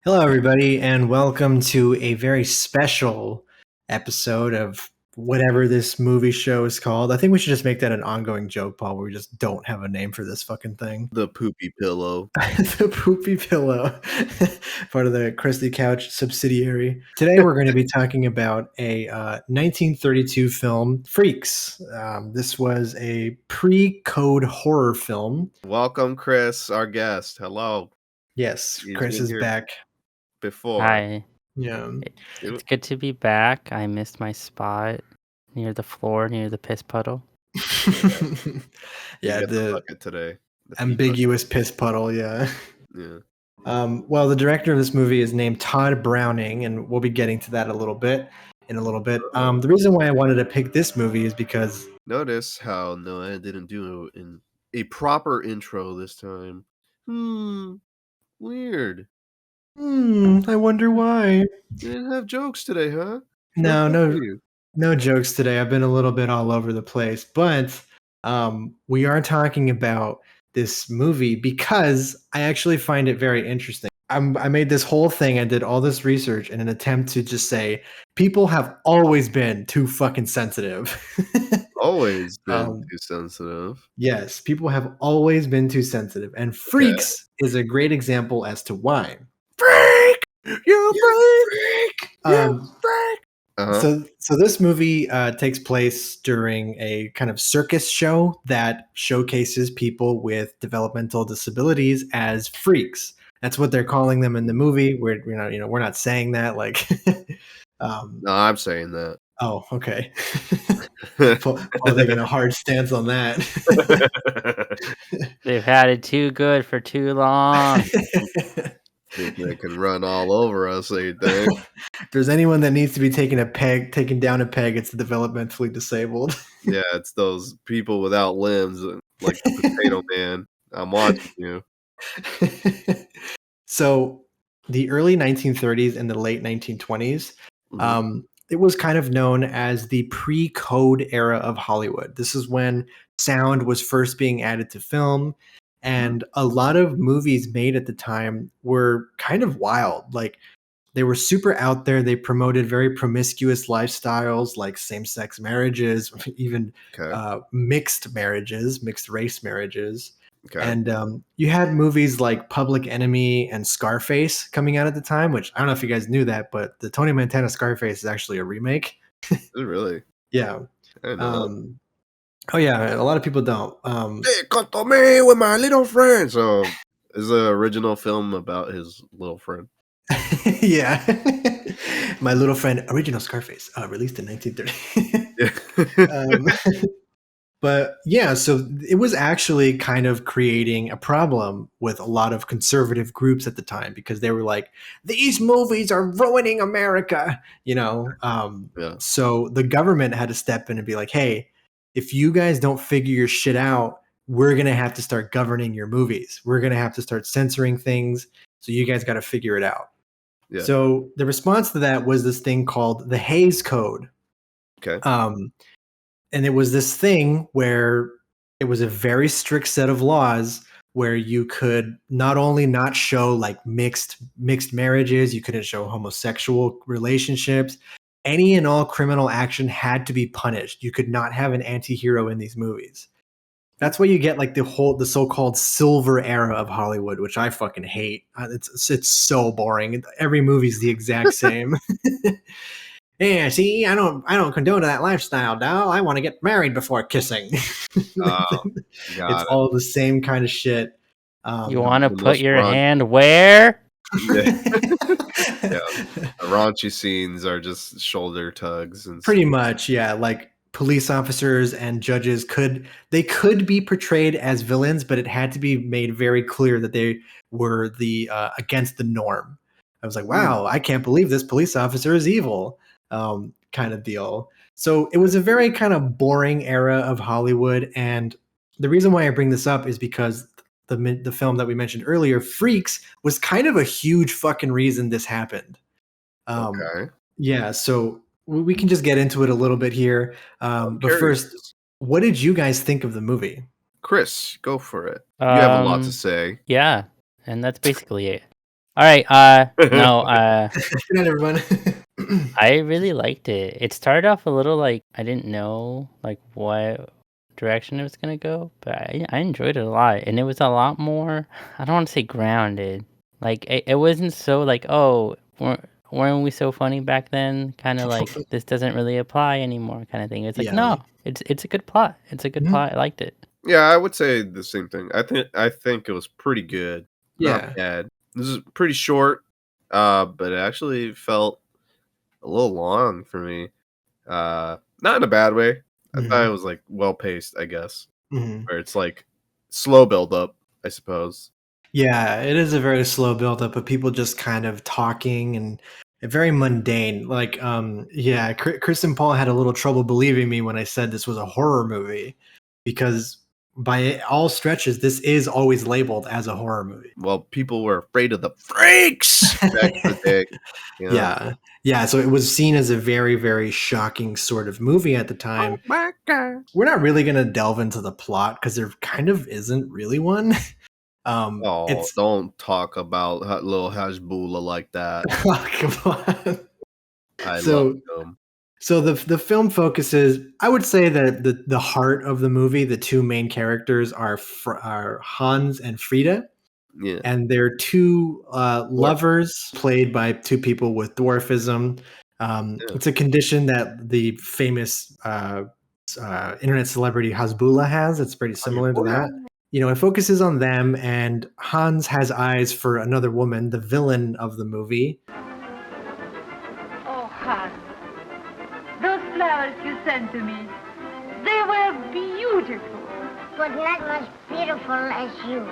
Hello, everybody, and welcome to a very special episode of whatever this movie show is called. I think we should just make that an ongoing joke, Paul, where we just don't have a name for this fucking thing. The poopy pillow. The Poopy Pillow, part of the Crusty Couch subsidiary. Today, we're going to be talking about a 1932 film, Freaks. This was a pre-code horror film. Welcome, Chris, our guest. Hello. Yes, He's Chris been is here back. before. Hi. Yeah. It's good to be back. I missed my spot near the floor, near the piss puddle. Yeah, You get the the bucket today. The ambiguous piss puddle, yeah. Yeah. Well, the director of this movie is named Tod Browning, and we'll be getting to that in a little bit. The reason why I wanted to pick this movie is because Notice how Noah didn't do a proper intro this time. Weird. I wonder why. You didn't have jokes today, huh? No jokes today. I've been a little bit all over the place, but we are talking about this movie because I actually find it very interesting. I made this whole thing. I did all this research in an attempt to just say people have always been too fucking sensitive. Always been too sensitive. Yes, people have always been too sensitive, and Freaks is a great example as to why. Freak! You freak! So this movie takes place during a kind of circus show that showcases people with developmental disabilities as freaks. That's what they're calling them in the movie. We're not saying that like. No, I'm saying that. Oh, okay. Paul taking a hard stance on that. They've had it too good for too long. Think they can run all over us, they think. If there's anyone that needs to be taken down a peg, it's the developmentally disabled. Yeah, it's those people without limbs, like the Potato Man. I'm watching you. So, the early 1930s and the late 1920s, it was kind of known as the pre-code era of Hollywood. This is when sound was first being added to film, and a lot of movies made at the time were kind of wild. Like, they were super out there. They promoted very promiscuous lifestyles like same-sex marriages, even mixed marriages, mixed race marriages. Okay. And you had movies like Public Enemy and Scarface coming out at the time, which I don't know if you guys knew that, but the Tony Montana Scarface is actually a remake. Is it really? Yeah. I know. Oh yeah, a lot of people don't. Hey, come to me with my little friend. So, is the original film about his little friend? Yeah. My Little Friend, original Scarface, released in 1930. But yeah, so it was actually kind of creating a problem with a lot of conservative groups at the time because they were like, these movies are ruining America, So the government had to step in and be like, hey, if you guys don't figure your shit out, we're going to have to start governing your movies. We're going to have to start censoring things. So you guys got to figure it out. Yeah. So the response to that was this thing called the Haze Code. Okay. And it was this thing where it was a very strict set of laws where you could not only not show like mixed marriages, you couldn't show homosexual relationships. Any and all criminal action had to be punished. You could not have an anti-hero in these movies. That's why you get like the so-called silver era of Hollywood, which I fucking hate. It's so boring. Every movie's the exact same. Yeah, see, I don't condone that lifestyle, doll. I want to get married before kissing. It's all the same kind of shit. You want to put your hand where? Yeah. The raunchy scenes are just shoulder tugs and pretty much, yeah. Like police officers and judges could be portrayed as villains, but it had to be made very clear that they were the against the norm. I was like, wow, I can't believe this police officer is evil. Kind of deal. So it was a very kind of boring era of Hollywood, and the reason why I bring this up is because the film that we mentioned earlier, Freaks, was kind of a huge fucking reason this happened. Okay. Yeah, so we can just get into it a little bit here. But first, what did you guys think of the movie? Chris, go for it. You have a lot to say. Yeah, and that's basically it. All right. No. Good night, everyone. I really liked it. It started off a little like I didn't know like what direction it was gonna go, but I enjoyed it a lot, and it was a lot more. I don't want to say grounded. Like it wasn't so like weren't we so funny back then? Kind of like this doesn't really apply anymore, kind of thing. It's like Yeah. no, it's a good plot. It's a good plot. I liked it. Yeah, I would say the same thing. I think it was pretty good. Not Yeah. bad. This is pretty short, but it actually felt a little long for me. Not in a bad way. I thought it was like well paced, I guess. Mhm. Where it's like slow build up, I suppose. Yeah, it is a very slow buildup of people just kind of talking and very mundane. Like, yeah, Chris and Paul had a little trouble believing me when I said this was a horror movie because by all stretches, this is always labeled as a horror movie. Well, people were afraid of the freaks back in the day. You know? Yeah. Yeah. So it was seen as a very, very shocking sort of movie at the time. Oh my god. We're not really going to delve into the plot because there kind of isn't really one. Oh, It's don't talk about little Hashbula like that. oh, come on. I So- love them. So the film focuses. I would say that the heart of the movie, the two main characters are Hans and Frida, Yeah. and they're two lovers played by two people with dwarfism. It's a condition that the famous internet celebrity Hasbulla has. It's pretty similar to that. You know, it focuses on them, and Hans has eyes for another woman, the villain of the movie. Oh, Hans, those flowers you sent to me, they were beautiful. But not as beautiful as you.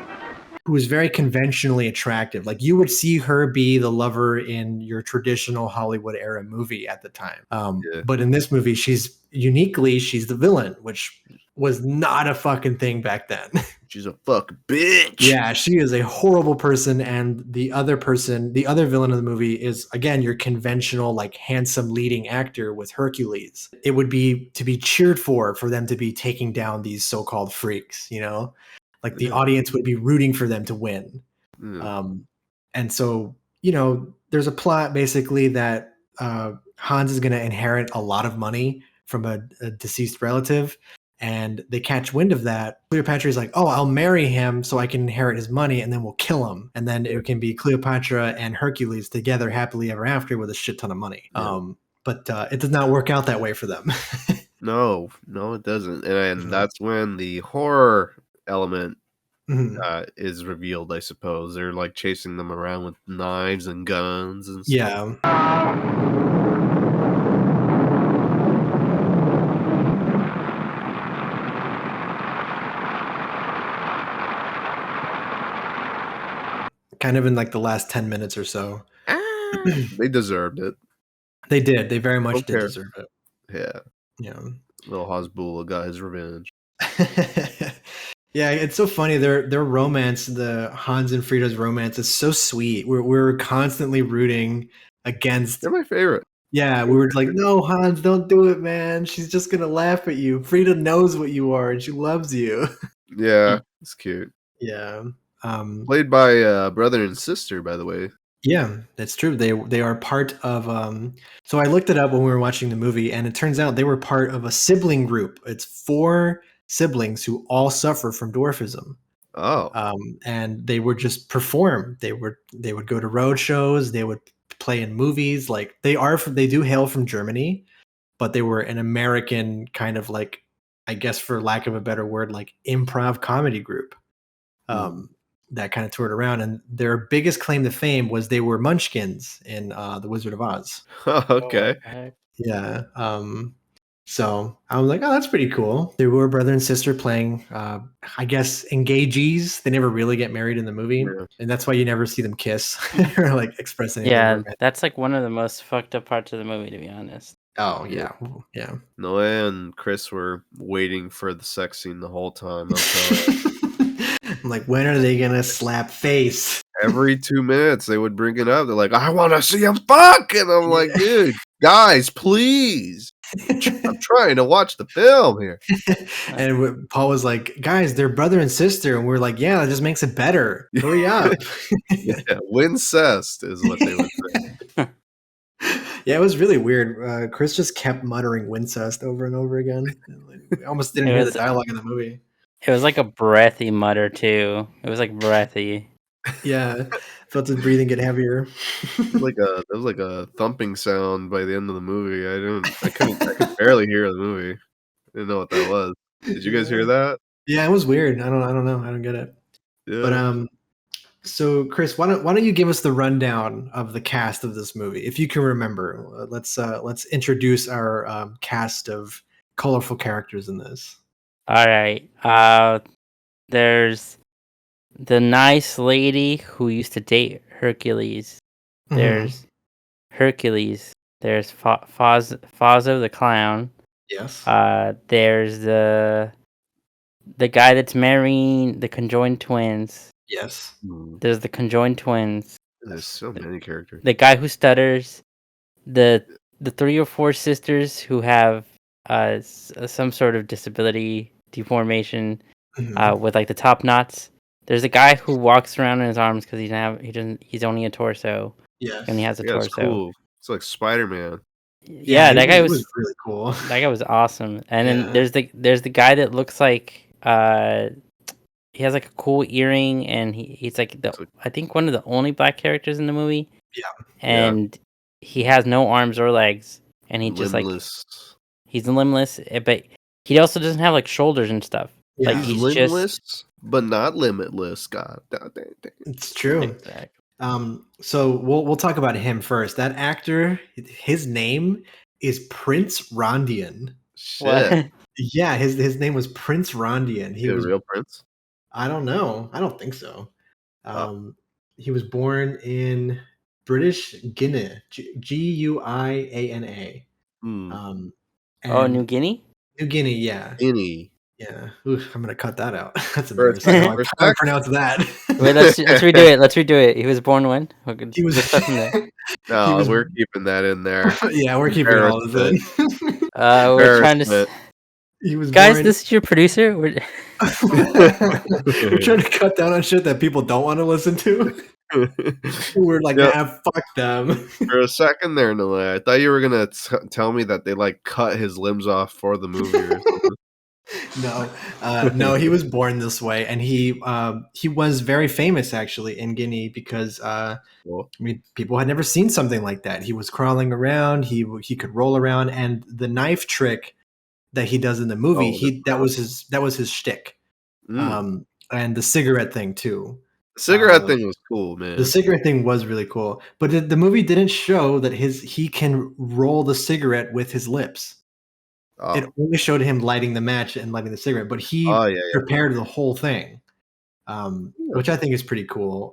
Who is very conventionally attractive. Like you would see her be the lover in your traditional Hollywood era movie at the time. Yeah. But in this movie, she's the villain, which was not a fucking thing back then. She's a fucking bitch. Yeah, she is a horrible person. And the other villain of the movie is, again, your conventional, like handsome leading actor with Hercules. It would be to be cheered for them to be taking down these so-called freaks, you know? Like the audience would be rooting for them to win. And so, you know, there's a plot basically that Hans is going to inherit a lot of money from a deceased relative, and they catch wind of that. Cleopatra's like, oh, I'll marry him so I can inherit his money, and then we'll kill him. And then it can be Cleopatra and Hercules together happily ever after with a shit ton of money. Yeah. But it does not work out that way for them. No, it doesn't. And that's when the horror element is revealed, I suppose. They're like chasing them around with knives and guns and stuff. Yeah. Kind of in like the last 10 minutes or so. They deserved it. They did. They very much Don't did care. deserve it. Yeah. Yeah. Little Hasbulla got his revenge. Yeah, it's so funny. Their romance, the Hans and Frida's romance, is so sweet. We're constantly rooting against. They're my favorite. Yeah, we were like, no, Hans, don't do it, man. She's just gonna laugh at you. Frida knows what you are, and she loves you. Yeah, it's cute. Yeah. Played by brother and sister, by the way. Yeah, that's true. They are part of. So I looked it up when we were watching the movie, and it turns out they were part of a sibling group. It's 4 siblings who all suffer from dwarfism. Oh. And they would just perform. They would go to road shows. They would play in movies. Like they do hail from Germany, but they were an American kind of like, I guess for lack of a better word, like improv comedy group. That kind of toured around, and their biggest claim to fame was they were Munchkins in The Wizard of Oz. Okay. Yeah. So I was like, oh, that's pretty cool. They were brother and sister playing, I guess, engagees. They never really get married in the movie, and that's why you never see them kiss or like express anything. Yeah, that's like one of the most fucked up parts of the movie, to be honest. Oh yeah, yeah. Noah and Chris were waiting for the sex scene the whole time. I'm like, when are they gonna slap face? Every 2 minutes they would bring it up. They're like, I want to see him fuck, and I'm like, dude, guys, please. I'm trying to watch the film here. And Paul was like, guys, they're brother and sister. And we're like, yeah, that just makes it better. Hurry up. Yeah, Wincest is what they would say. Yeah, it was really weird. Chris just kept muttering Wincest over and over again. We almost didn't hear the dialogue in the movie. It was like a breathy mutter too. It was like breathy. Yeah, felt his breathing get heavier. There was like a thumping sound by the end of the movie. I could barely hear the movie. I didn't know what that was. Did you guys hear that? Yeah, it was weird. I don't know. I don't get it. Yeah. But so Chris, why don't you give us the rundown of the cast of this movie, if you can remember? Let's introduce our cast of colorful characters in this. All right. There's the nice lady who used to date Hercules. There's Hercules. There's Fozzo the clown. Yes. There's the guy that's marrying the conjoined twins. Yes. There's the conjoined twins. There's so many characters. The guy who stutters. The 3 or 4 sisters who have some sort of disability deformation with like the top knots. There's a guy who walks around in his arms because he's only a torso. Yeah. And he has a torso. It's cool. It's like Spider-Man. Yeah, that guy was really cool. That guy was awesome. And then there's the guy that looks like he has like a cool earring, and he's like I think one of the only black characters in the movie. Yeah. And he has no arms or legs, and he just limbless. He's limbless, but he also doesn't have like shoulders and stuff. Yeah. Like he's limbless, but not limitless. God, it's true. Exactly. So we'll talk about him first. That actor, his name is Prince Randian. Shit. What? Yeah, his name was Prince Randian. He was a real prince. I don't know. I don't think so. He was born in British Guinea, Guiana. New Guinea? New Guinea, yeah. Guinea. Yeah. Oof, I'm gonna cut that out. That's embarrassing. How I pronounce that. Wait, let's redo it. Let's redo it. He was born when? He was stuff in there. No, we're keeping that in there. Yeah, we're keeping all of it. We're trying to. He was guys, born... this is your producer. We're trying to cut down on shit that people don't want to listen to. We're like, fuck them. For a second there, Nile, I thought you were gonna tell me that they like cut his limbs off for the movie or something. No, he was born this way, and he was very famous actually in Guinea because cool. I mean, people had never seen something like that. He was crawling around, he could roll around, and the knife trick that he does in the movie, that was his shtick. And the cigarette thing too. The cigarette thing was cool, man. The cigarette thing was really cool, but the movie didn't show that he can roll the cigarette with his lips. It only showed him lighting the match and lighting the cigarette, but he prepared the whole thing, which I think is pretty cool.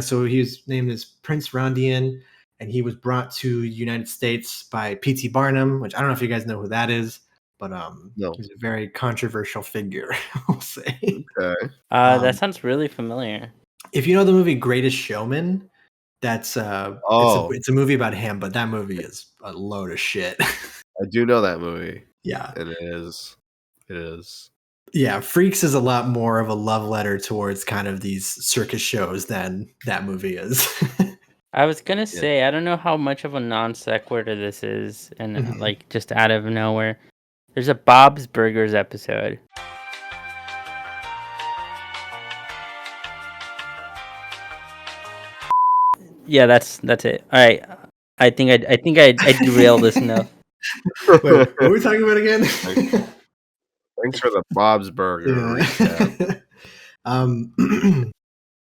So his name is Prince Randian, and he was brought to the United States by P.T. Barnum, which I don't know if you guys know who that is, but no. He's a very controversial figure, I'll say. Okay. That sounds really familiar. If you know the movie Greatest Showman, that's it's a movie about him, but that movie is a load of shit. I do know that movie. Yeah. And it is. Yeah, Freaks is a lot more of a love letter towards kind of these circus shows than that movie is. I was gonna say, I don't know how much of a non sequitur this is, and like just out of nowhere. There's a Bob's Burgers episode. Yeah, that's it. All right, I think I derailed this enough. Wait, what are we talking about again? Thanks for the Bob's Burger recap.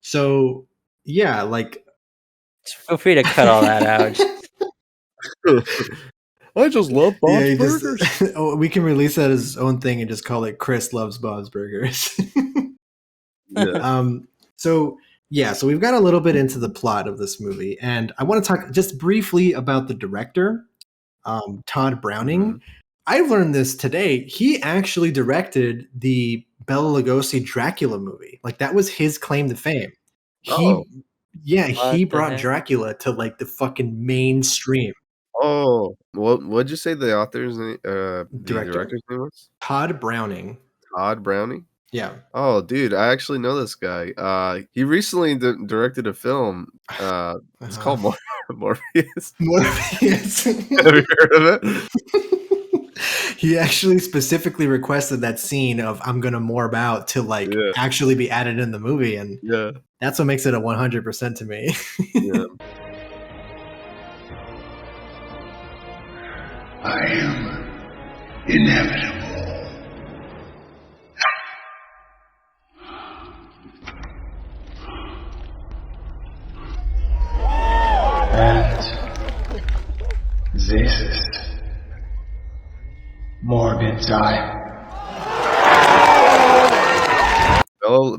So yeah, like feel free to cut all that out. I just love Bob's Burgers. We can release that as its own thing and just call it Chris Loves Bob's Burgers. So we've got a little bit into the plot of this movie, and I want to talk just briefly about the director, Tod Browning. I learned this today. He actually directed the Bela Lugosi Dracula movie. Like, that was his claim to fame. He brought Dracula to like the fucking mainstream. what'd you say the author's name? The director's name was Tod Browning. Todd Browning. Yeah. Oh, dude, I actually know this guy. He recently directed a film. It's called Morpheus. Morpheus. Have you heard of it? He actually specifically requested that scene of "I'm gonna morb out" to actually be added in the movie, and that's what makes it a 100% to me. Yeah. I am inevitable. And this is Morbid time. Bela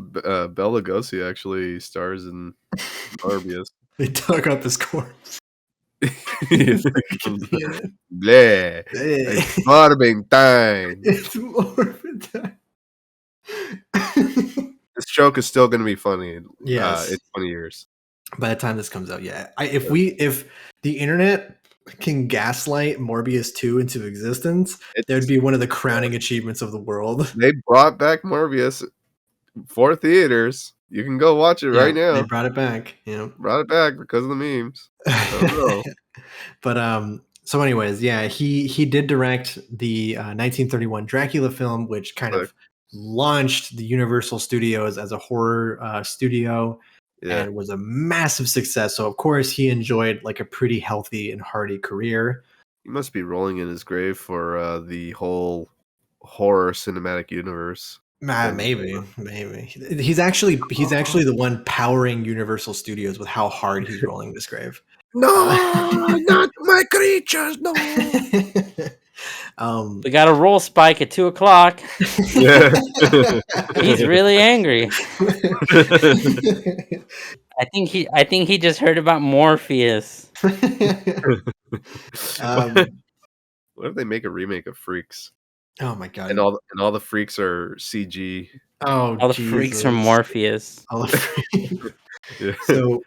Lugosi actually stars in Morbius. They dug up his corpse. Bleh. It's morbid time. It's morbid time. This joke is still going to be funny. Yes. In 20 years. By the time this comes out, yeah. If the internet can gaslight Morbius 2 into existence, that would be one of the crowning achievements of the world. They brought back Morbius for theaters. You can go watch it right now. They brought it back. Yeah. Brought it back because of the memes. I don't know. But so anyways, yeah, he did direct the 1931 Dracula film, which kind of launched the Universal Studios as a horror studio. And was a massive success. So of course he enjoyed like a pretty healthy and hearty career. He must be rolling in his grave for the whole horror cinematic universe. Maybe. He's actually the one powering Universal Studios with how hard he's rolling this grave. No, not my creatures. No. We got a roll spike at 2:00. Yeah. He's really angry. I think he just heard about Morpheus. What if they make a remake of Freaks? Oh my god! And all the freaks are CG. Oh, all the freaks from Morpheus. All the freaks. So,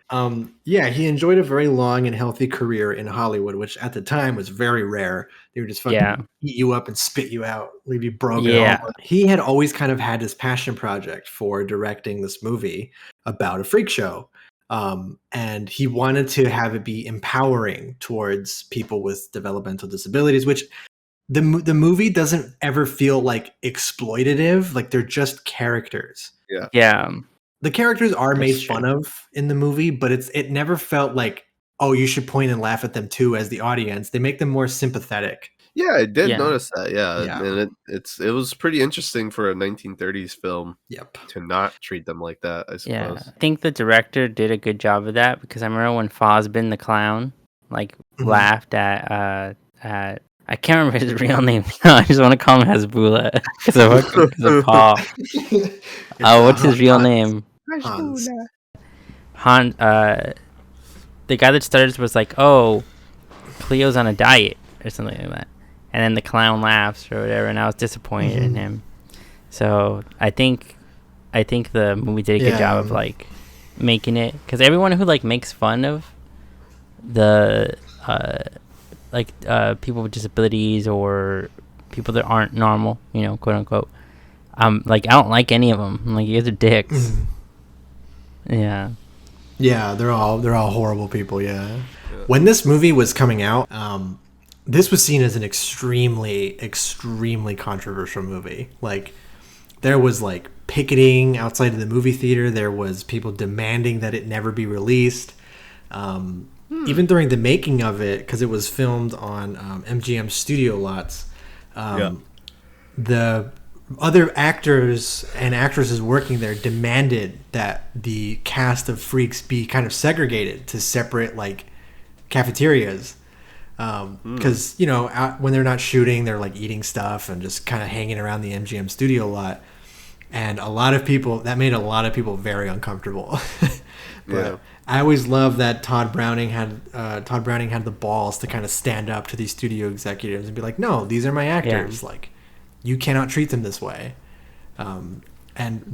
he enjoyed a very long and healthy career in Hollywood, which at the time was very rare. They would just fucking eat you up and spit you out, leave you broken. Yeah. He had always kind of had this passion project for directing this movie about a freak show. And he wanted to have it be empowering towards people with developmental disabilities, which the movie doesn't ever feel like exploitative. Like they're just characters. Yeah. The characters are made fun of in the movie, but it never felt like, oh, you should point and laugh at them too as the audience. They make them more sympathetic. Yeah, I did notice that. Yeah. And it was pretty interesting for a 1930s film. Yep. To not treat them like that, I suppose. Yeah, I think the director did a good job of that because I remember when Fosbin the clown laughed at I can't remember his real name. I just want to call him Hasbula because of Paul. What's his real name? Han. The guy that started was like, "Oh, Cleo's on a diet" or something like that, and then the clown laughs or whatever, and I was disappointed in him. So I think the movie did a good job of like making it, because everyone who like makes fun of the people with disabilities or people that aren't normal, quote unquote. I don't like any of them. I'm like, you guys are dicks. Yeah, they're all horrible people. Yeah. When this movie was coming out, this was seen as an extremely, extremely controversial movie. Like, there was like picketing outside of the movie theater. There was people demanding that it never be released. Even during the making of it, because it was filmed on MGM studio lots, the other actors and actresses working there demanded that the cast of freaks be kind of segregated to separate like cafeterias. Because when they're not shooting, they're like eating stuff and just kind of hanging around the MGM studio lot, and that made a lot of people very uncomfortable. But I always loved that Tod Browning had the balls to kind of stand up to these studio executives and be like, "No, these are my actors. Like, you cannot treat them this way." And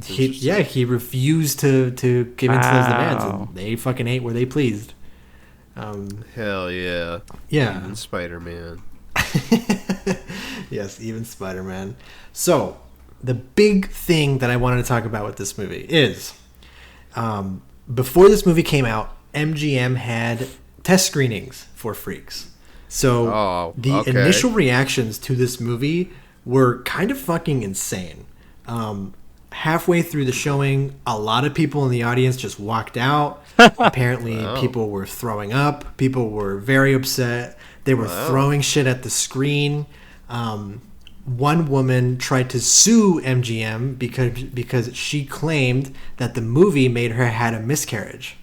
he refused to give in to those demands, and they fucking ate where they pleased. Hell yeah. Yeah. Even Spider-Man. Yes, even Spider-Man. So, the big thing that I wanted to talk about with this movie is, before this movie came out, MGM had test screenings for Freaks. So, the initial reactions to this movie were kind of fucking insane. Halfway through the showing, a lot of people in the audience just walked out. Apparently, people were throwing up. People were very upset. They were throwing shit at the screen. One woman tried to sue MGM because she claimed that the movie made her had a miscarriage.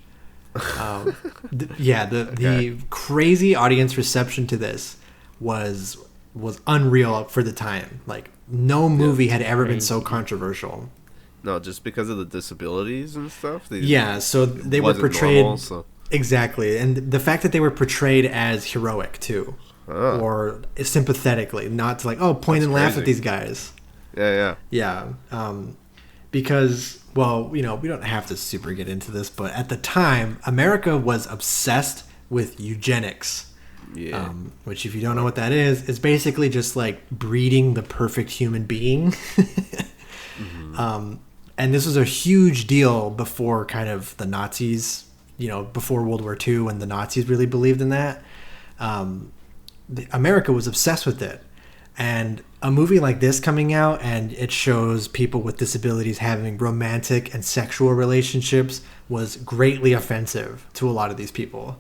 The crazy audience reception to this was unreal for the time. Like, no movie had ever been so controversial. No, just because of the disabilities and stuff? So they were portrayed... Normal. Exactly. And the fact that they were portrayed as heroic, too. Or sympathetically. Not to point and laugh at these guys. Yeah. Because, well, we don't have to super get into this, but at the time, America was obsessed with eugenics. Yeah. Which, if you don't know what that is basically just like breeding the perfect human being. And this was a huge deal before kind of the Nazis, before World War II, when the Nazis really believed in that. America was obsessed with it. And a movie like this coming out, and it shows people with disabilities having romantic and sexual relationships, was greatly offensive to a lot of these people.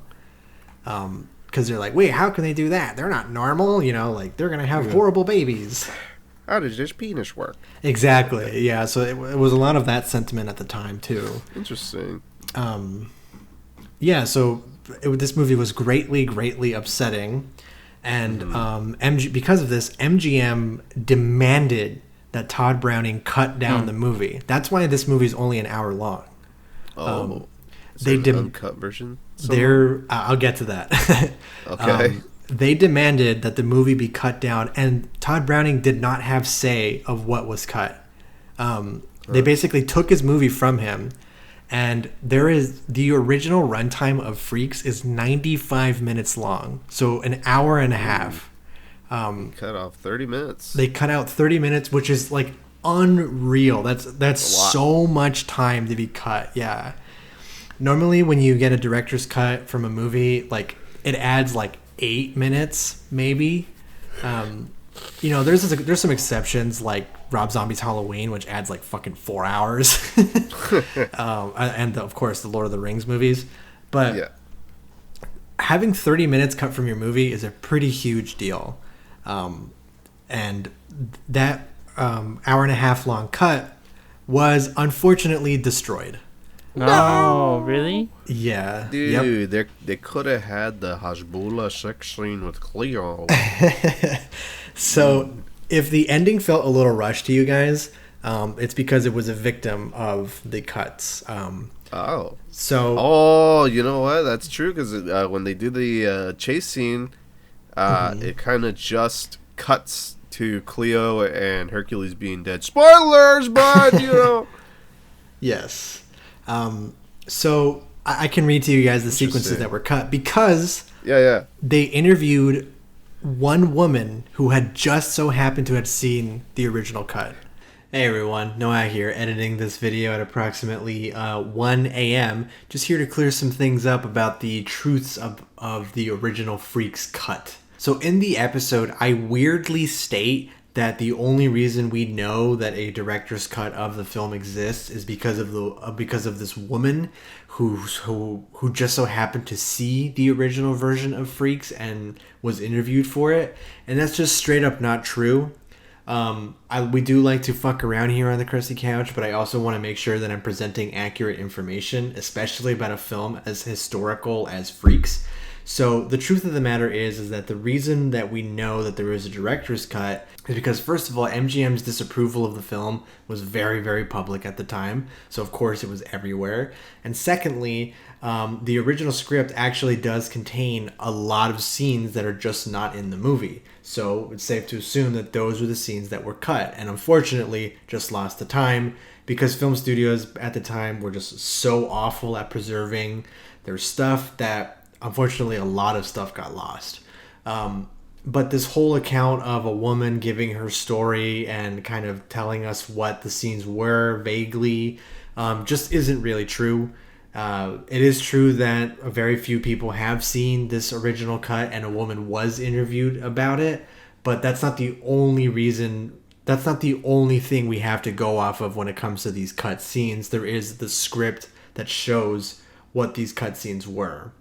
Because they're like, wait, how can they do that? They're not normal, they're going to have horrible babies. How does this penis work? Exactly, yeah. So it was a lot of that sentiment at the time, too. Interesting. So this movie was greatly upsetting. And because of this, MGM demanded that Tod Browning cut down the movie. That's why this movie is only an hour long. Is there an uncut version? I'll get to that. Okay. They demanded that the movie be cut down, and Tod Browning did not have say of what was cut. They basically took his movie from him, and the original runtime of Freaks is 95 minutes long, so an hour and a half. Cut off 30 minutes. They cut out 30 minutes, which is like unreal. That's so much time to be cut. Yeah. Normally, when you get a director's cut from a movie, like it adds like 8 minutes, maybe. There's some exceptions, like Rob Zombie's Halloween, which adds like fucking 4 hours, and of course the Lord of the Rings movies. But having 30 minutes cut from your movie is a pretty huge deal, and that hour and a half long cut was unfortunately destroyed. No, really? Yeah. Dude, they could have had the Hashbula sex scene with Cleo. So, if the ending felt a little rushed to you guys, it's because it was a victim of the cuts. You know what? That's true, because when they do the chase scene, it kind of just cuts to Cleo and Hercules being dead. Spoilers, but, Yes. So I can read to you guys the sequences that were cut, because they interviewed one woman who had just so happened to have seen the original cut. Hey everyone, Noah here, editing this video at approximately 1 a.m. Just here to clear some things up about the truths of the original Freaks cut. So in the episode, I weirdly state that the only reason we know that a director's cut of the film exists is because of this woman who just so happened to see the original version of Freaks and was interviewed for it, and that's just straight up not true. We do like to fuck around here on the Crusty Couch, but I also want to make sure that I'm presenting accurate information, especially about a film as historical as Freaks. So the truth of the matter is that the reason that we know that there is a director's cut is because, first of all, MGM's disapproval of the film was very, very public at the time. So, of course, it was everywhere. And secondly, the original script actually does contain a lot of scenes that are just not in the movie. So it's safe to assume that those were the scenes that were cut, and unfortunately just lost to time because film studios at the time were just so awful at preserving their stuff that unfortunately, a lot of stuff got lost. But this whole account of a woman giving her story and kind of telling us what the scenes were vaguely just isn't really true. It is true that very few people have seen this original cut and a woman was interviewed about it, but that's not the only reason. That's not the only thing we have to go off of when it comes to these cut scenes. There is the script that shows what these cut scenes were.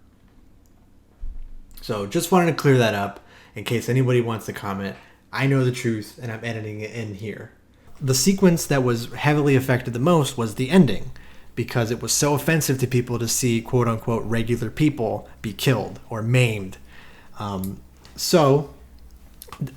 So just wanted to clear that up in case anybody wants to comment. I know the truth and I'm editing it in here. The sequence that was heavily affected the most was the ending, because it was so offensive to people to see quote unquote regular people be killed or maimed.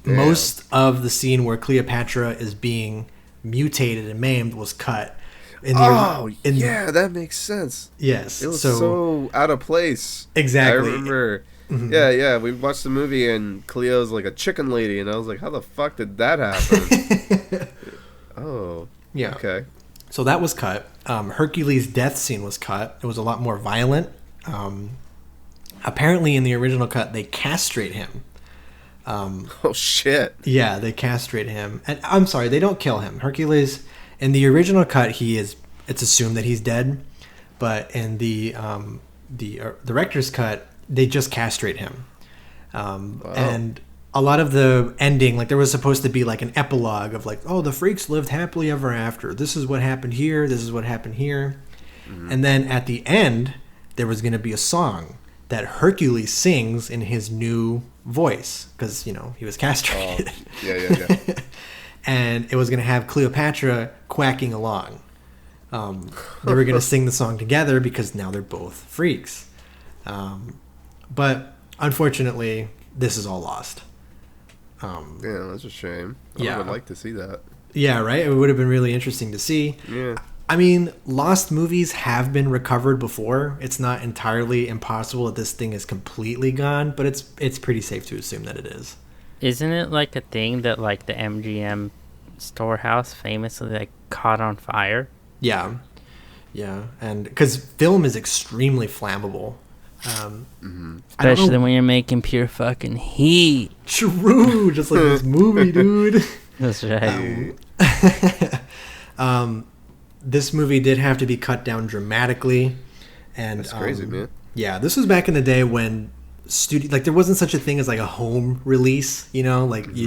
Most of the scene where Cleopatra is being mutated and maimed was cut. That makes sense. Yes. It was so out of place. Exactly. I remember. Mm-hmm. Yeah. We watched the movie and Cleo's like a chicken lady, and I was like, how the fuck did that happen? Oh. Yeah. Okay. So that was cut. Hercules' death scene was cut. It was a lot more violent. Apparently, in the original cut, they castrate him. Oh shit! Yeah, they castrate him. And I'm sorry, they don't kill him. Hercules, in the original cut, it's assumed that he's dead, but in the director's cut, they just castrate him. Wow. And a lot of the ending, like there was supposed to be like an epilogue of like, oh, the freaks lived happily ever after. This is what happened here. This is what happened here. Mm-hmm. And then at the end, there was going to be a song that Hercules sings in his new voice because, he was castrated. Oh, yeah. And it was going to have Cleopatra quacking along. They were going to sing the song together because now they're both freaks. But unfortunately, this is all lost. Yeah, that's a shame. I would like to see that. Yeah, right? It would have been really interesting to see. Yeah. I mean, lost movies have been recovered before. It's not entirely impossible that this thing is completely gone, but it's pretty safe to assume that it is. Isn't it like a thing that like the MGM storehouse famously like caught on fire? Yeah. And because film is extremely flammable. Especially when you're making pure fucking heat. True, just like this movie, dude. That's right. This movie did have to be cut down dramatically, and that's crazy, man. Yeah, this was back in the day when there wasn't such a thing as like a home release. You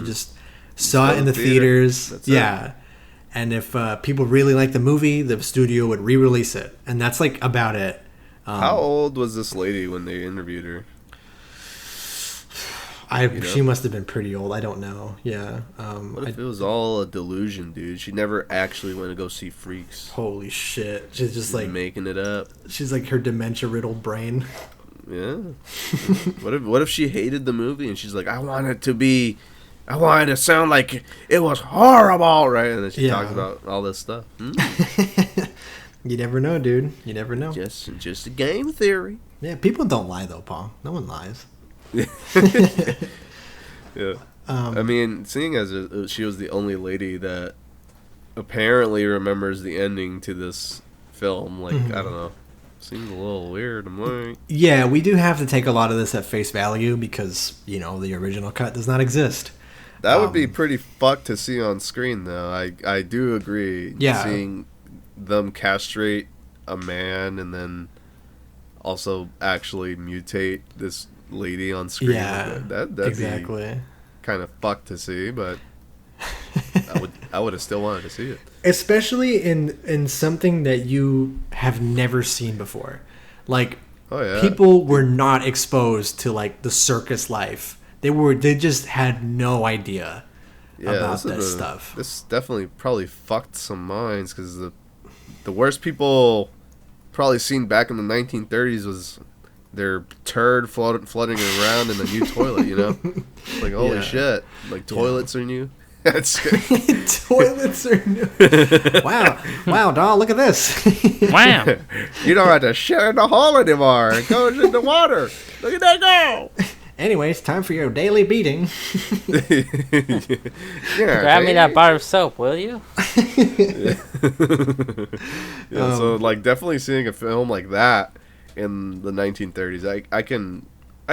just saw it in the theaters. Yeah. And if people really liked the movie, the studio would re-release it, and that's like about it. How old was this lady when they interviewed her? She must have been pretty old. I don't know. Yeah. What if it was all a delusion, dude? She never actually went to go see freaks. Holy shit! She's just like making it up. She's like her dementia-riddled brain. Yeah. What if she hated the movie and she's like, I want it to sound like it was horrible, right? And then she talks about all this stuff. You never know, dude. You never know. Just a game theory. Yeah, people don't lie though, Paul. No one lies. Yeah. I mean, seeing as she was the only lady that apparently remembers the ending to this film, like, I don't know. Seems a little weird, I'm like. Yeah, we do have to take a lot of this at face value because, the original cut does not exist. That would be pretty fucked to see on screen, though. I do agree. Yeah. Seeing them castrate a man and then also actually mutate this lady on screen. Yeah, that'd exactly. be kind of fucked to see, but I would have still wanted to see it. Especially in something that you have never seen before. Like, people were not exposed to like the circus life. They just had no idea about this stuff. This definitely probably fucked some minds because the worst people probably seen back in the 1930s was their turd floating around in the new toilet, Like, holy shit. Like, toilets are new. That's good. Toilets are new. Wow, doll, look at this. Wow. You don't have to shit in the hole anymore. It goes in the water. Look at that go. Anyways, time for your daily beating. Grab me that bar of soap, will you? So, like, definitely seeing a film like that in the 1930s. I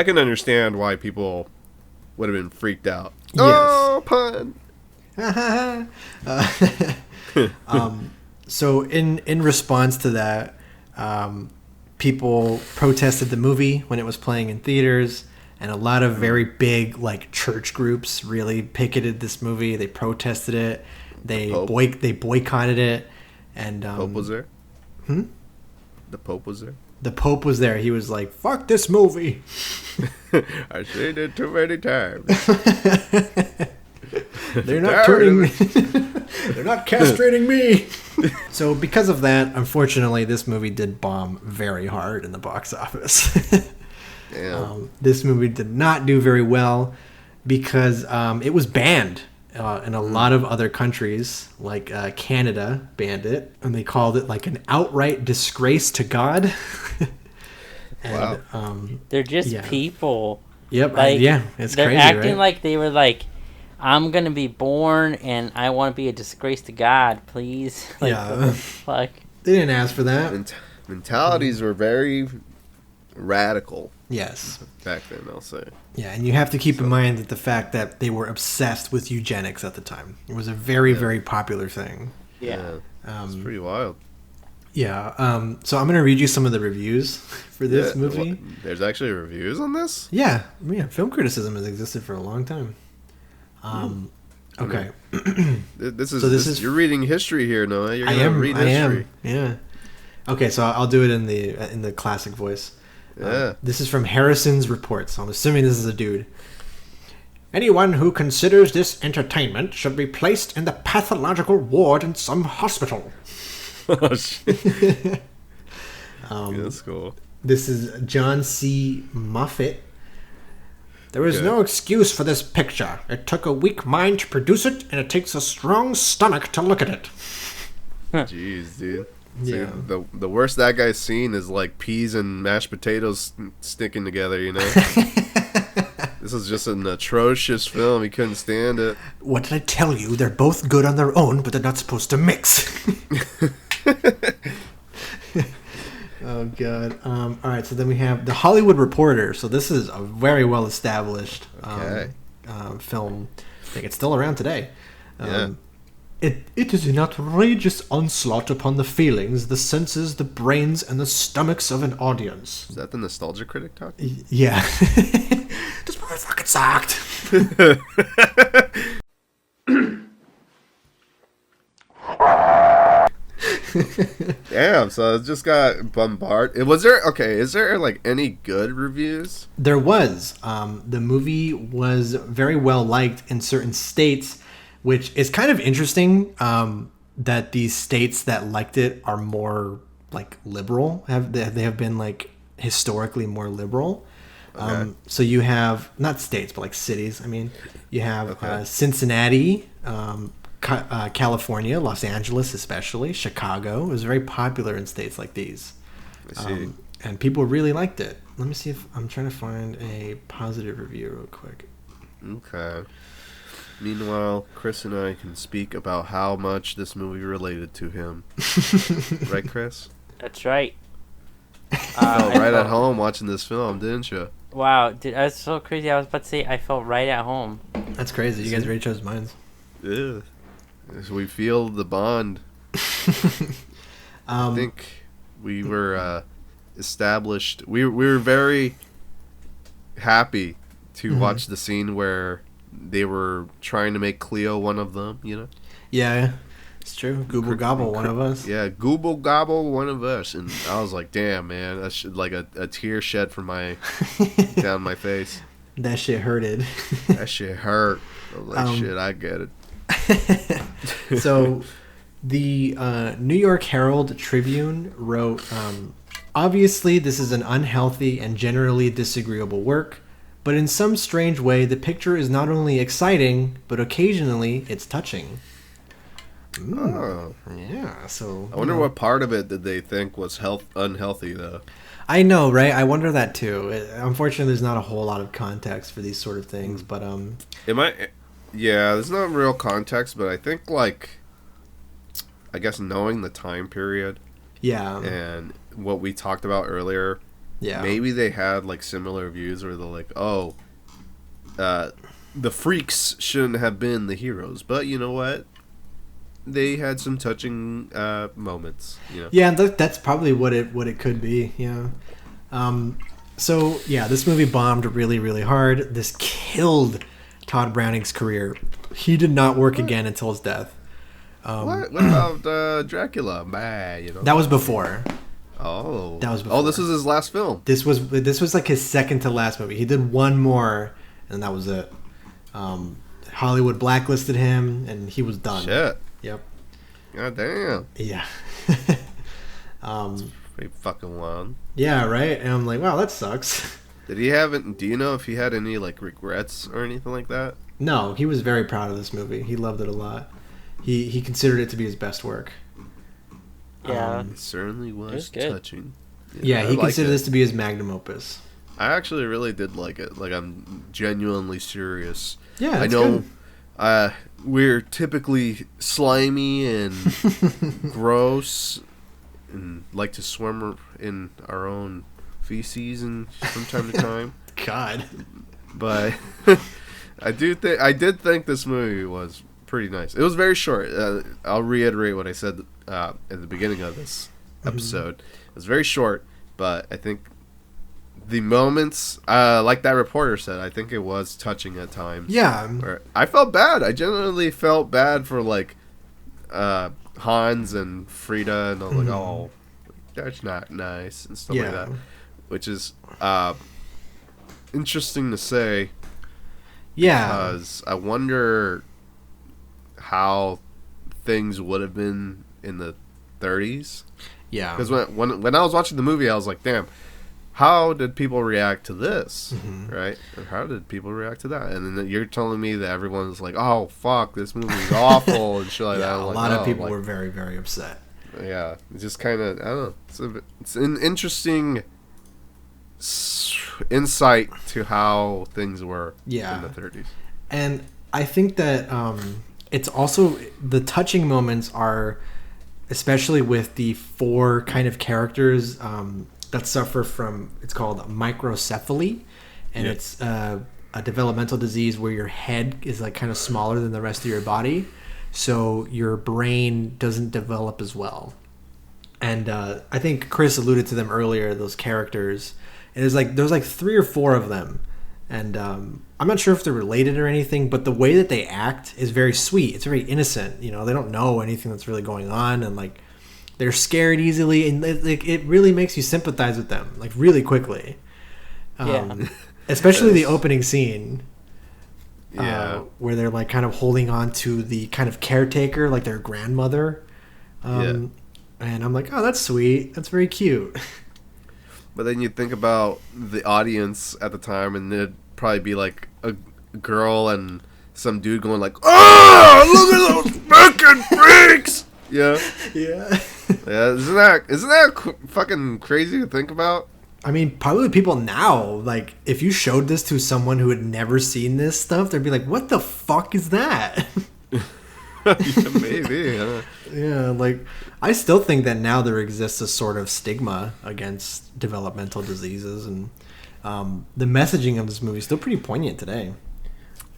can understand why people would have been freaked out. Yes. Oh, pun. So in response to that, people protested the movie when it was playing in theaters, and a lot of very big like church groups really picketed this movie. They protested it. They boycotted it. And Pope was there. The Pope was there. The Pope was there. He was like, "Fuck this movie." I've seen it too many times. They're not turning. They're not castrating me. So because of that, unfortunately, this movie did bomb very hard in the box office. Damn. This movie did not do very well because it was banned in a lot of other countries, like Canada banned it, and they called it like an outright disgrace to God. And, Wow. They're just people. Yep. Like, It's they're crazy, acting right? like they were like, I'm gonna be born and I want to be a disgrace to God, please. Like, Yeah. what the fuck? They didn't ask for that. Mentalities were very radical Yes. back then, I'll say. Yeah, and you have to keep in mind that the fact that they were obsessed with eugenics at the time. It was a very, very popular thing. Yeah. It's pretty wild. Yeah. So I'm going to read you some of the reviews for this movie. There's actually reviews on this? Yeah. Film criticism has existed for a long time. Okay. This is you're reading history here, Noah. You're gonna read history. I am. Yeah. Okay, so I'll do it in the classic voice. Yeah. This is from Harrison's Report, so I'm assuming this is a dude. Anyone who considers this entertainment should be placed in the pathological ward in some hospital. Oh, shit. That's cool. This is John C. Moffat. There is no excuse for this picture. It took a weak mind to produce it, and it takes a strong stomach to look at it. Jeez, dude. Yeah. See, the worst that guy's seen is like peas and mashed potatoes sticking together, you know? This is just an atrocious film. He couldn't stand it. What did I tell you? They're both good on their own, but they're not supposed to mix. Oh, God. All right, so then we have The Hollywood Reporter. So this is a very well-established film. I think it's still around today. It is an outrageous onslaught upon the feelings, the senses, the brains, and the stomachs of an audience. Is that the Nostalgia Critic talking? Yeah. This movie fucking sucked. Damn, so it just got bombarded. Is there like any good reviews? There was. The movie was very well liked in certain states, which is kind of interesting that these states that liked it are more like liberal. They have been like historically more liberal. Okay. So you have not states but like cities. I mean, you have Cincinnati, California, Los Angeles, especially Chicago. It was very popular in states like these. I see. And people really liked it. Let me see if I'm trying to find a positive review real quick. Okay. Meanwhile, Chris and I can speak about how much this movie related to him. Right, Chris? That's right. You felt right at home watching this film, didn't you? Wow, dude, that's so crazy. I was about to say I felt right at home. That's crazy. You guys already chose minds. Yeah. So we feel the bond. I think we were established. We were very happy to watch the scene where they were trying to make Cleo one of them, you know? Yeah, it's true. Gooble gobble, one of us. Yeah, Google gobble, one of us. And I was like, damn, man, that's like a tear shed from down my face. That shit hurted. That shit hurt. I was like, shit, I get it. So the New York Herald Tribune wrote, obviously this is an unhealthy and generally disagreeable work, but in some strange way the picture is not only exciting, but occasionally it's touching. Oh. Yeah, so... I wonder what part of it did they think was unhealthy, though. I know, right? I wonder that, too. Unfortunately, there's not a whole lot of context for these sort of things, but... Yeah, there's not real context, but I think, like... I guess knowing the time period... Yeah. And what we talked about earlier, Yeah. Maybe they had like similar views where they're like, oh, the freaks shouldn't have been the heroes, but you know what? They had some touching moments. You know? Yeah, that's probably what it could be. Yeah. So yeah, this movie bombed really, really hard. This killed Tod Browning's career. He did not work again until his death. What about Dracula? Bah, you know. That was before. Oh. That was before. Oh, this was his last film. This was like his second to last movie. He did one more, and that was it. Hollywood blacklisted him, and he was done. Shit. Yep. God damn. Yeah. Pretty fucking wild. Yeah, right? And I'm like, wow, that sucks. Did he have it? Do you know if he had any like regrets or anything like that? No, he was very proud of this movie. He loved it a lot. He considered it to be his best work. Yeah. It certainly was good. touching. Yeah, he I considered liked this to be his magnum opus. I actually really did like it. Like, I'm genuinely serious. Yeah, I it's know good. we're typically slimy and gross and like to swim in our own feces and from time to time. God. But I did think this movie was pretty nice. It was very short. I'll reiterate what I said at the beginning of this episode. It was very short, but I think the moments, like that reporter said, I think it was touching at times. Yeah. Where I felt bad. I genuinely felt bad for like Hans and Frida, and I was like, oh, that's not nice and stuff like that. Which is interesting to say. Yeah. Because I wonder how things would have been in the 30s. Yeah. Because when I was watching the movie, I was like, damn, how did people react to this, right? And how did people react to that? And then you're telling me that everyone's like, oh, fuck, this movie's awful and shit like that. Yeah, I'm a like, lot of oh, people like, were very, very upset. Yeah, it's just kind of, I don't know. It's an interesting insight to how things were in the 30s. And I think that it's also, the touching moments are, especially with the four kind of characters that suffer from, it's called microcephaly, and it's a developmental disease where your head is like kind of smaller than the rest of your body, so your brain doesn't develop as well. And I think Chris alluded to them earlier, those characters. And there's like 3 or 4 of them, and I'm not sure if they're related or anything, but the way that they act is very sweet. It's very innocent. You know, they don't know anything that's really going on, and like they're scared easily, and it really makes you sympathize with them like really quickly. Especially the opening scene. Where they're like kind of holding on to the kind of caretaker, like their grandmother. And I'm like, oh, that's sweet. That's very cute. But then you think about the audience at the time, and it'd probably be like a girl and some dude going like, "Oh, look at those fucking freaks!" Yeah. Isn't that fucking crazy to think about? I mean, probably people now, like, if you showed this to someone who had never seen this stuff, they'd be like, "What the fuck is that?" Maybe. Yeah, like, I still think that now there exists a sort of stigma against developmental diseases, and the messaging of this movie is still pretty poignant today.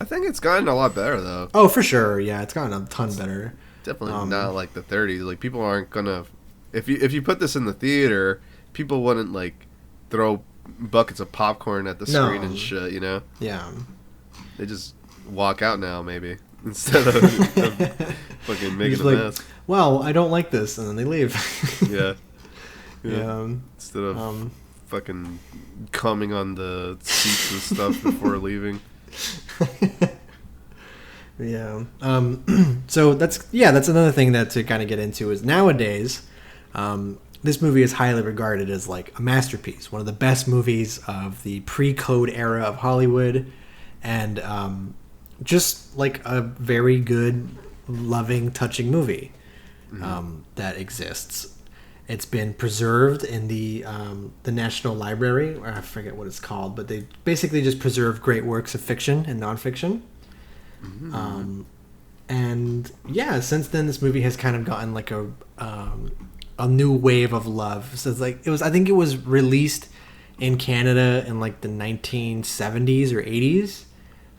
I think it's gotten a lot better, though. Oh, for sure. Yeah, it's gotten a ton better. Definitely not like the 30s. Like, people aren't gonna... If you put this in the theater, people wouldn't, like, throw buckets of popcorn at the screen and shit, you know? Yeah. They just walk out now, maybe. Instead of fucking making a mess. Well, I don't like this, and then they leave. Yeah. Instead of fucking coming on the seats and stuff before leaving. Yeah. So that's another thing that to kind of get into is nowadays, this movie is highly regarded as like a masterpiece, one of the best movies of the pre-Code era of Hollywood, and just like a very good, loving, touching movie that exists. It's been preserved in the National Library, or I forget what it's called, but they basically just preserve great works of fiction and nonfiction. And yeah, since then this movie has kind of gotten like a new wave of love. So it's like I think it was released in Canada in like the 1970s or 80s.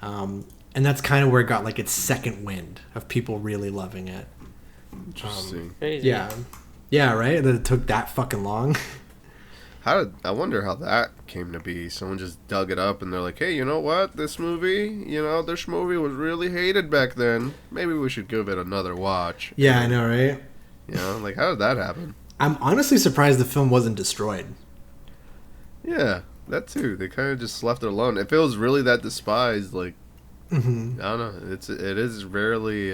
And that's kind of where it got like its second wind of people really loving it. Interesting. Crazy. Yeah, right? That it took that fucking long. I wonder how that came to be. Someone just dug it up and they're like, hey, you know what? This movie was really hated back then. Maybe we should give it another watch. Yeah, I know, right? You know, like, how did that happen? I'm honestly surprised the film wasn't destroyed. Yeah, that too. They kind of just left it alone. If it was really that despised, like, I don't know. It is really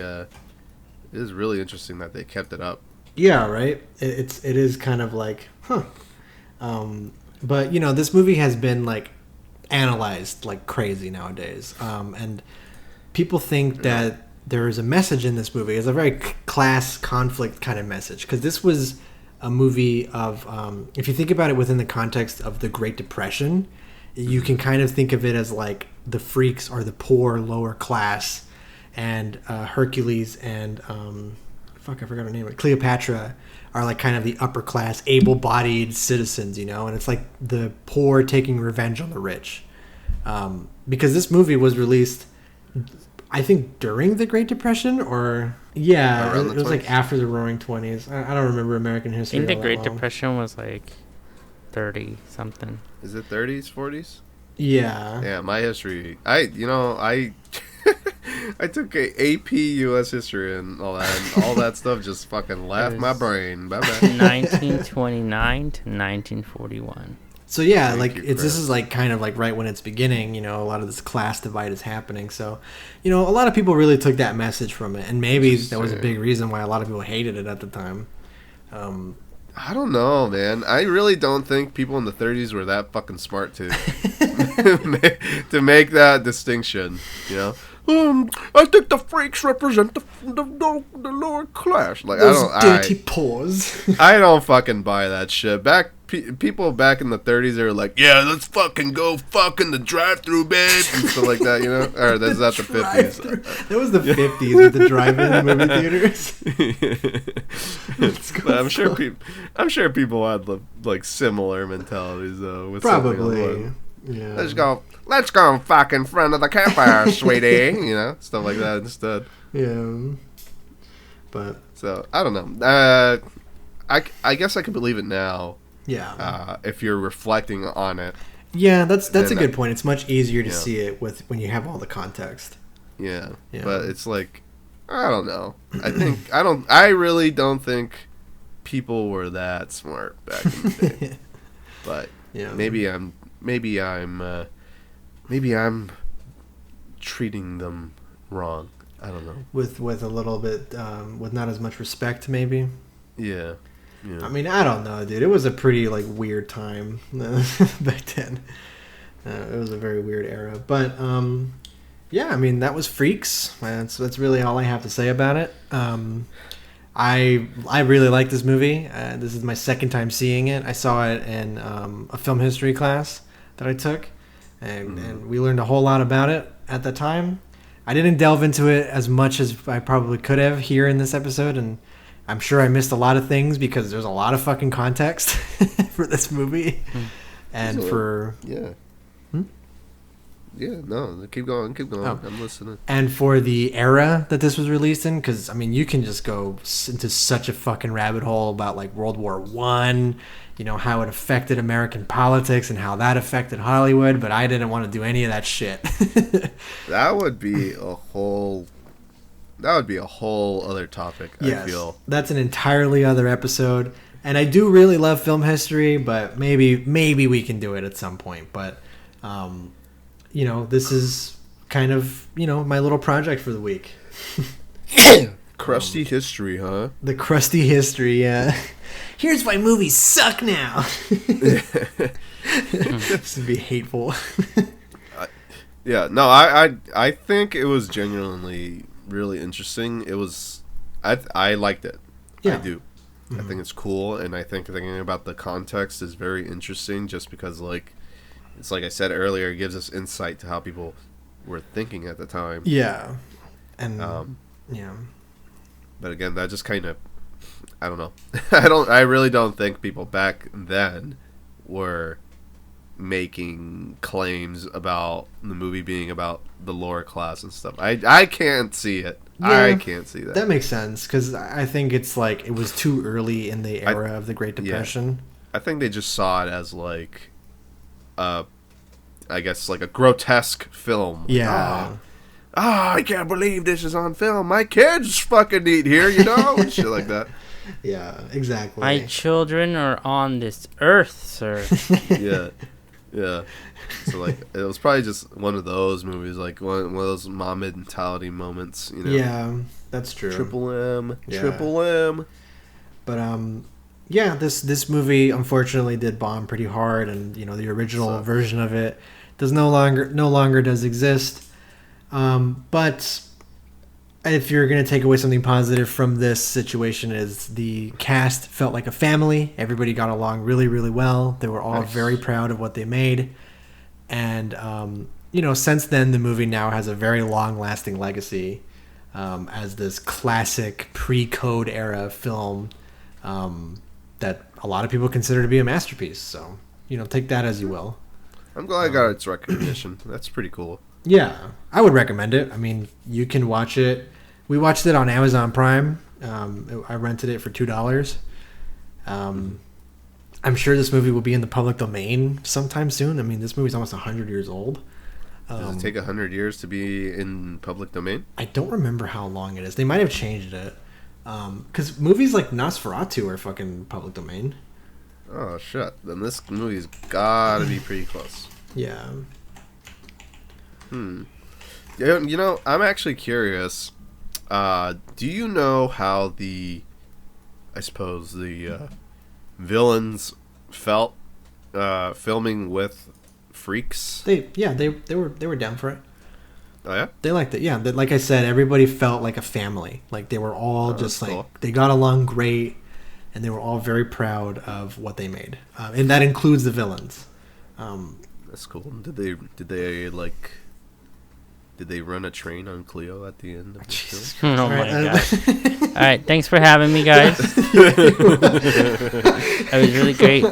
interesting that they kept it up. Yeah, right. It is kind of like, huh. But you know, this movie has been like analyzed like crazy nowadays, and people think that there is a message in this movie. It's a very class conflict kind of message, because this was a movie of, if you think about it within the context of the Great Depression, you can kind of think of it as like the freaks are the poor lower class, and Hercules and I forgot her name. Cleopatra are like kind of the upper class, able-bodied citizens, you know, and it's like the poor taking revenge on the rich. Because this movie was released, I think, during the Great Depression, or it was like after the Roaring 20s. I don't remember American history. I think the Great Depression was like 30 something. Is it 30s, 40s? Yeah. Yeah, my history. I took a AP U.S. history and all that stuff just fucking left my brain. Bye bye. 1929 to 1941. So yeah, this is like kind of like right when it's beginning, you know, a lot of this class divide is happening. So, you know, a lot of people really took that message from it, and maybe that was a big reason why a lot of people hated it at the time. I don't know, man. I really don't think people in the 30s were that fucking smart to make that distinction, you know? I think the freaks represent the lower class. Like, those dirty paws. I don't fucking buy that shit. People back in the 30s, they were like, yeah, let's fucking go fuck in the drive-thru, babe, and stuff like that, you know? Or that's not the 50s. That was the 50s with the drive-in movie theaters. I'm sure people had like similar mentalities though. With probably. Yeah. Let's go fuck in front of the campfire, sweetie. You know, stuff like that instead. Yeah. But so I don't know. I guess I can believe it now. Yeah. If you're reflecting on it. Yeah, that's a good point. It's much easier to see it when you have all the context. Yeah. But it's like, I don't know. I really don't think people were that smart back in the day. But maybe I'm treating them wrong. I don't know. With a little bit with not as much respect, maybe. Yeah. I mean, I don't know, dude. It was a pretty like weird time back then. It was a very weird era, but yeah. I mean, that was Freaks. That's really all I have to say about it. I really like this movie. This is my second time seeing it. I saw it in a film history class that I took, and we learned a whole lot about it at the time. I didn't delve into it as much as I probably could have here in this episode, and I'm sure I missed a lot of things because there's a lot of fucking context for this movie. And for... Yeah. Yeah, no, keep going. Oh. I'm listening. And for the era that this was released in, because, I mean, you can just go into such a fucking rabbit hole about, like, World War I, you know, how it affected American politics and how that affected Hollywood, but I didn't want to do any of that shit. That would be a whole other topic, yes, I feel. That's an entirely other episode. And I do really love film history, but maybe we can do it at some point. But, you know, this is kind of, you know, my little project for the week. Crusty history, huh? The crusty history, yeah. Here's why movies suck now. This would be hateful. Yeah, no, I think it was genuinely really interesting. It was, I liked it. Yeah. I do. Mm-hmm. I think it's cool, and I think thinking about the context is very interesting just because, like, it's like I said earlier, it gives us insight to how people were thinking at the time. Yeah. And, yeah. But again, that just kind of, I don't know. I really don't think people back then were making claims about the movie being about the lower class and stuff. I can't see it. Yeah, I can't see that. That makes sense because I think it's like it was too early in the era of the Great Depression. I think they just saw it as like, I guess like a grotesque film. Yeah. I can't believe this is on film. My kids fucking eat here, shit like that. Yeah, exactly. My children are on this earth, sir. Yeah. So like, it was probably just one of those movies, like one of those mom mentality moments, Yeah, that's true. Triple M. But yeah, this movie unfortunately did bomb pretty hard, and the original version of it no longer does exist. But if you're going to take away something positive from this situation, is the cast felt like a family. Everybody got along really, really well. They were all very proud of what they made. And, since then, the movie now has a very long-lasting legacy as this classic pre-Code era film that a lot of people consider to be a masterpiece. So, take that as you will. I'm glad I got its recognition. That's pretty cool. Yeah, I would recommend it. I mean, you can watch it. We watched it on Amazon Prime. I rented it for $2. I'm sure this movie will be in the public domain sometime soon. I mean, this movie's almost 100 years old. Does it take 100 years to be in public domain? I don't remember how long it is. They might have changed it. Because movies like Nosferatu are fucking public domain. Oh, shit. Then this movie's gotta be pretty close. Yeah. I'm actually curious. Do you know how the villains felt filming with freaks? They were down for it. Oh yeah, they liked it. Yeah, like I said, everybody felt like a family. Like they were all just like cool. They got along great, and they were all very proud of what they made, and that includes the villains. That's cool. Did they run a train on Cleo at the end of the film? Oh my god! All right, thanks for having me, guys. That was really great.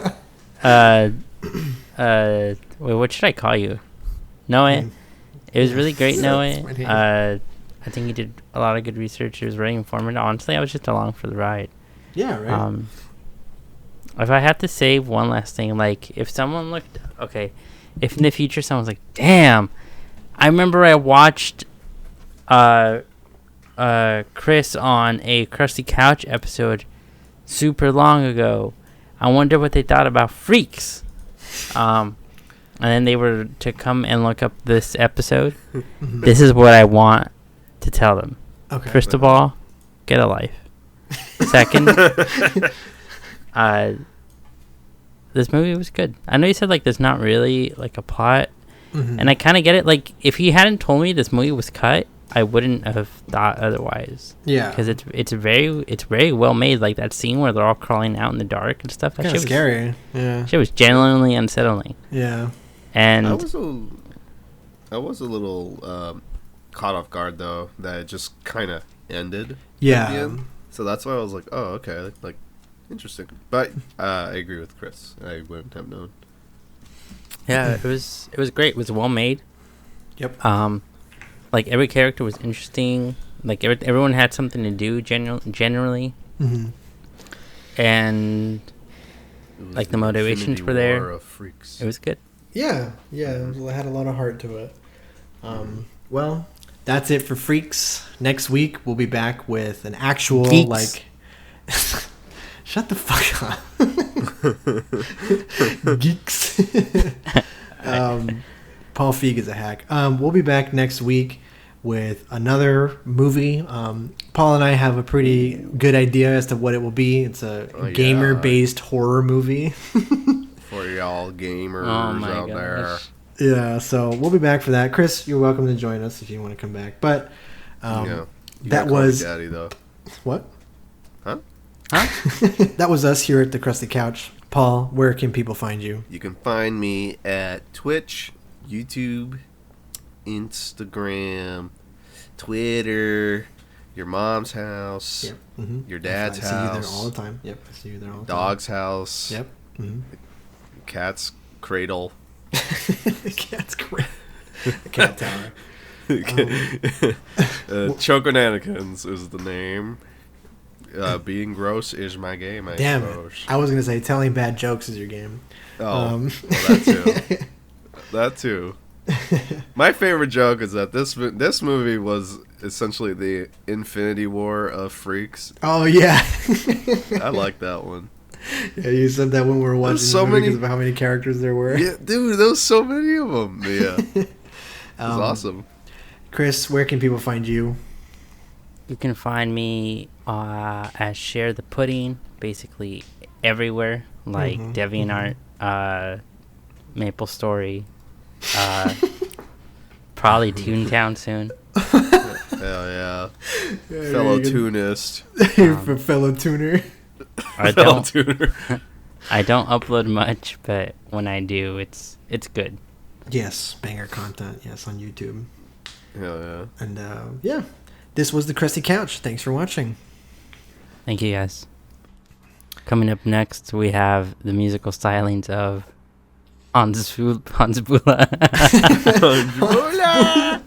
Wait, what should I call you? Noah. It was really great, Noah. I think you did a lot of good research. It was very informative. Honestly, I was just along for the ride. Yeah, right. If I had to say one last thing, like if someone looked, if in the future someone's like, damn, I remember I watched Chris on a Crusty Couch episode super long ago. I wonder what they thought about Freaks. And then they were to come and look up this episode. This is what I want to tell them. Okay. First of all, get a life. Second, this movie was good. I know you said like there's not really like a plot, and I kind of get it. Like if he hadn't told me this movie was cut, I wouldn't have thought otherwise. Yeah, because it's very well made. Like that scene where they're all crawling out in the dark and stuff. That shit was scary. Yeah, shit was genuinely unsettling. Yeah, and I was a little caught off guard though that it just kind of ended. Yeah. At the end. So that's why I was like, oh, okay, like interesting. But I agree with Chris. I wouldn't have known. Yeah, it was great. It was well made. Yep. Like every character was interesting. Like everyone had something to do generally. And like the motivations were there. Of freaks. It was good. Yeah, it had a lot of heart to it. Well, that's it for Freaks. Next week we'll be back with an actual Geeks. like. Shut the fuck up. Geeks. Paul Feig is a hack. We'll be back next week with another movie. Paul and I have a pretty good idea as to what it will be. It's a gamer-based horror movie. For y'all gamers out there. Yeah, so we'll be back for that. Chris, you're welcome to join us if you want to come back. But that was Daddy though. What? Huh? That was us here at the Crusty Couch. Paul, where can people find you? You can find me at Twitch, YouTube, Instagram, Twitter, your mom's house, your dad's house. I see you there all the time. Yep, I see you there all the dog's house. Yep. Cat's cradle. That's great. The cat tower. Choconanakins is the name. Being gross is my game, I Damn suppose. it. I was going to say telling bad jokes is your game. Well, that too. That too. My favorite joke is that this movie was essentially the Infinity War of freaks. Oh, yeah. I like that one. Yeah, you said that when we were watching so the movie many- because of how many characters there were. Yeah, dude, there was so many of them. Yeah. It was awesome. Chris, where can people find you? You can find me at Share the Pudding, basically everywhere, like DeviantArt, Maple Story, probably Toontown soon. Hell yeah. Fellow tunist. For fellow tuner. I Fellow don't tuner. I don't upload much, but when I do, it's good. Yes, banger content. Yes, on YouTube. Hell yeah. And yeah, this was the Crusty Couch. Thanks for watching. Thank you, guys. Coming up next, we have the musical stylings of Hans Bula. Hola!